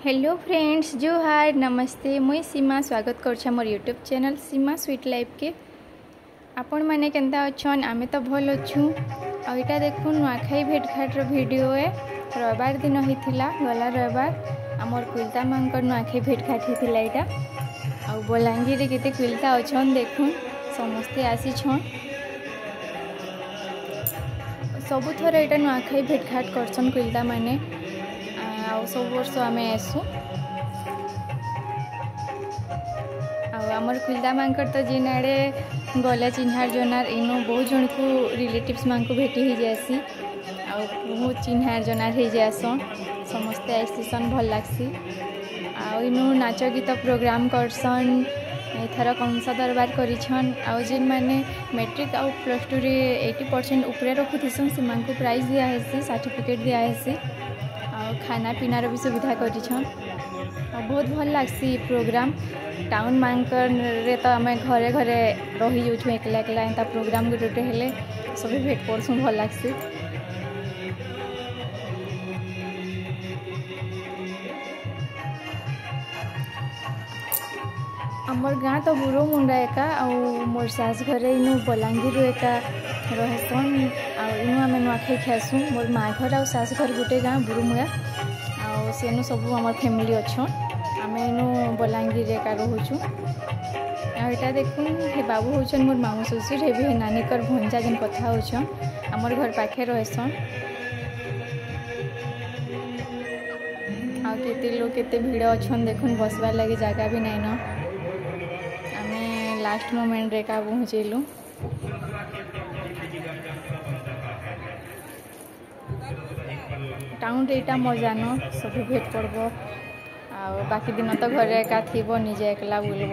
Hello friends जोहार नमस्ते मुई सीमा स्वागत कर मोर यूट्यूब चैनल सीमा स्वीट लाइफ के। आपण मैंने केंता अच्छन आमे तो भल अच्छू। आईटा देखुन नुआखाई भेटघाटर वीडियो है रविवार दिन होता गला रविवार आमर कुलता मांकर नुआखाई भेटघाट होता यहाँ आ बलांगीर केते कुलता अच्छन देखुन समस्ते आसी छन सबुथर यहाँ नुआखाई भेटघाट करसन कुलता माने आ सब वर्ष आम आसू आमर कुलदा मांकर तो जिन आड़े गला चिन्हार जनार इनो बहुत जन को रिलेटिव्स मान को भेटी ही जासी आ बहुत चिन्हार जनार हो जासन समस्ते आईसीसन भल लगसी आनु नाच गीत प्रोग्राम करसन एथर कंस दरबार करिछन आ जिन माने मैट्रिक आ प्लस टू रे 80% उपरे रखुथिसन से प्राइज दिया है सर्टिफिकेट दिया है खाना पीनार भी सुविधा करिछन बहुत भल लगसी प्रोग्राम टाउन मांकर रे तो आम घरे घरे रही जाऊँ एकला एकला एंता प्रोग्राम गोटे हेले सब भेट पड़सू भल लगसी। आमर गाँ तो बुरो मुंडा एका मोर सास घरे इनु बलांगीर एका रहसन आनु आम नुआखाई खासू मोर माँ घर आ सास घर गोटे गाँ बुरुमुड़ा आनु सब आम फैमिली अच्छन आम इनु बलांगीर एका रोचु आटा देखुन हे बाबू होचन मोर मामू ससुर हे भी नानीकर भंजा जेन कथा होचन आमर घर पाखे रहसन आ केते लोग केते भीड़ अच्छन देखुन बसवार लगे जगह भी नहीं न आमे लास्ट मोमेंट रे का पहुँचेलु टाउन रेटा मजा न सब भेट पड़ब आ बाकी दिन तो घरे एका थीब निजे एकला बुलब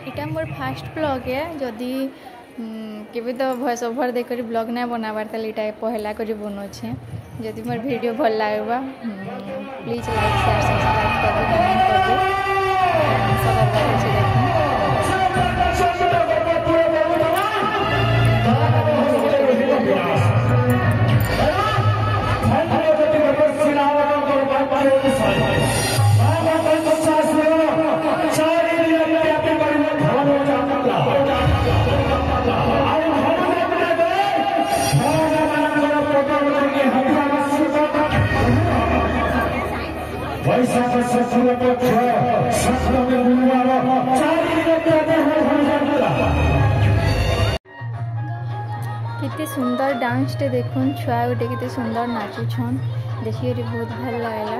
इटा मोर फास्ट ब्लॉग है जदि केबे तो वॉइस ओवर देकर ब्लॉग ना बनाबार ताले इटा पहला करी बनोछे जदि मोर वीडियो भल लागबा प्लीज लाइक शेयर सब्सक्राइब कर दे कमेंट कर दे कितने सुंदर डांस टे देखुन छुआ गोटे कितने सुंदर नाचुछन देखिए बहुत भल लगला।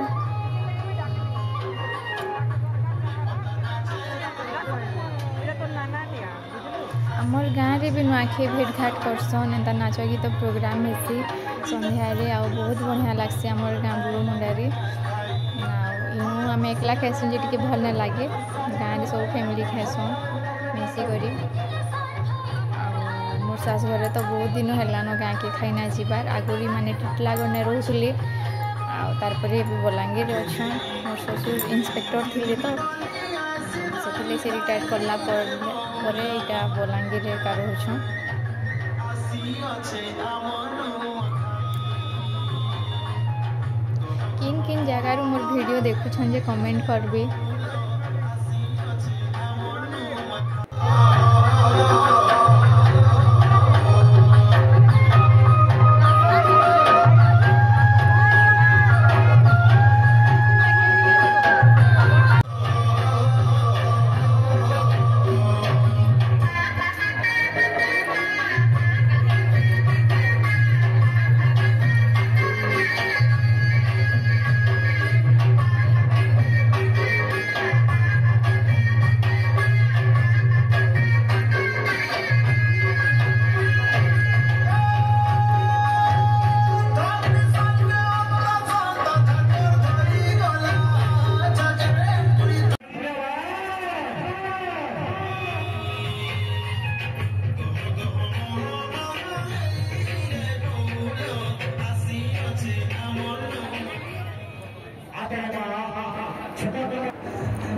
आमर गाँव रे भी नुआखाई भेटघाट करसन एंता नाच गीत प्रोग्राम हेसी संध्यारे आ बहुत बढ़िया लगसी आमर गाँ बुरो मुंडारे इनु आम एकला खाइसुन जे भल ना लगे गाँव सब फैमिली खाइसुन मिसिकरी मोर सास घर तो बहुत दिन हेलान गाँ के खाईना जीवार आगरी माने टिटलागढ़ रोली आरपर बलांगीर अच्छन मोर ससुर इंस्पेक्टर थिले तो से रिटायर करला इटा बलांगीर का रोचन किन किन जगार मोर वीडियो देखुछन जे कमेंट करबे।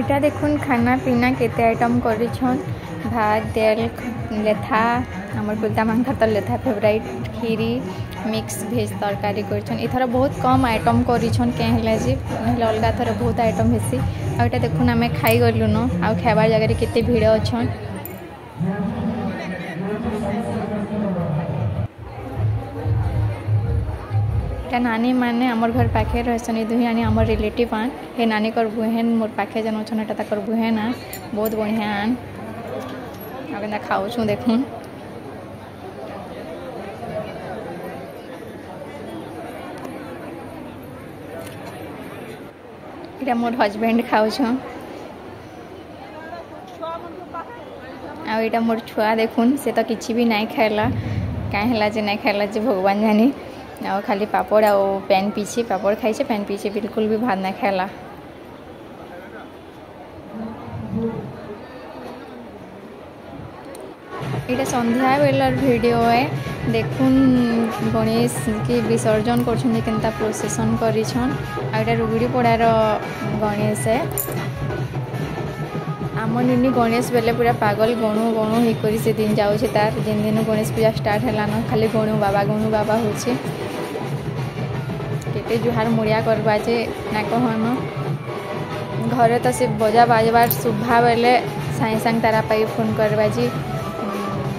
इटा देखुन खाना पीना केते आइटम करिछन भात दाल लेथा हमर कुलता मांकर तो लेथा फेवरेट खीरी मिक्स भेज तरकारी करिछन इथर बहुत कम आइटम करिछन के हला जे नहले अलगा थर बहुत आइटम हेसी आ इटा देखुन आमे खाई गलु न आ खाबार जगह रे केते भीड़ अछन इटा नानी माने हमर घर पाखे रहसन ए दुही नानी हमर रिलेटिव आन हे नानी कर बुहेन मोर पाखे जन अछन एटा तकर बुहेन आ बहुत बढ़िया आन आगे खाऊ छू देखुन इटा मोर हस्बैंड खाऊ छू आ इटा मोर छुआ देखुन से तो किछि भी नहीं खाइला काहे हला जे नहीं खाइला जे भगवान जानी आ खाली पापड़ आ पैन पीछे पापड़ खाई छे पैन पीछे बिल्कुल भी भात नहीं खाइला इटा संध्या बेलार वीडियो है देखुन गणेश के विसर्जन करछन केनता प्रोसेसन करिछन आ इटा रुगड़ी पड़ार गणेश है आम निनी गणेश बेले पूरा पागल गणु गणु ही करी से दिन जाउछे तार जिन दिन गणेश पूजा स्टार्ट हैला न खाली गणु बाबा होछे केते जुहार मुड़िया करबा जे ना कहन घरे तो से बजा बाजबार सुभा बेले साई संग तारा पाई फोन करबा जी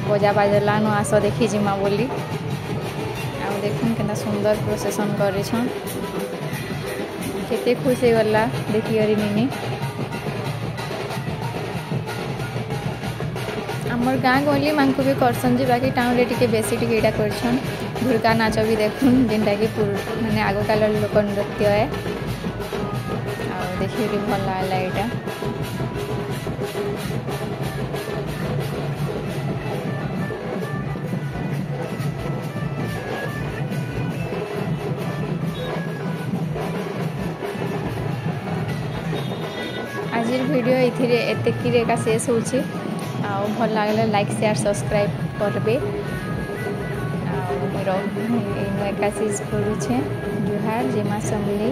बजा बाजला न आस देखी जिमा बोली आ देखुन केना सुंदर प्रोसेसन करिछन केते खुश हे गला देखि करी निनी हमर गाँ गली मान को भी करसन जी बाकी टाउन रे टिके बेसी टिके एटा करछन दुर्गा नाच भी देखुन जेनटा कि माने आगो काल लोक नृत्य है आ देखि रि भल लागला एटा आज वीडियो एतिक का शेष होछि आ भल लागले लाइक शेयर सब्सक्राइब करबे आ एका चीज करूछे जुहार जय मां समली।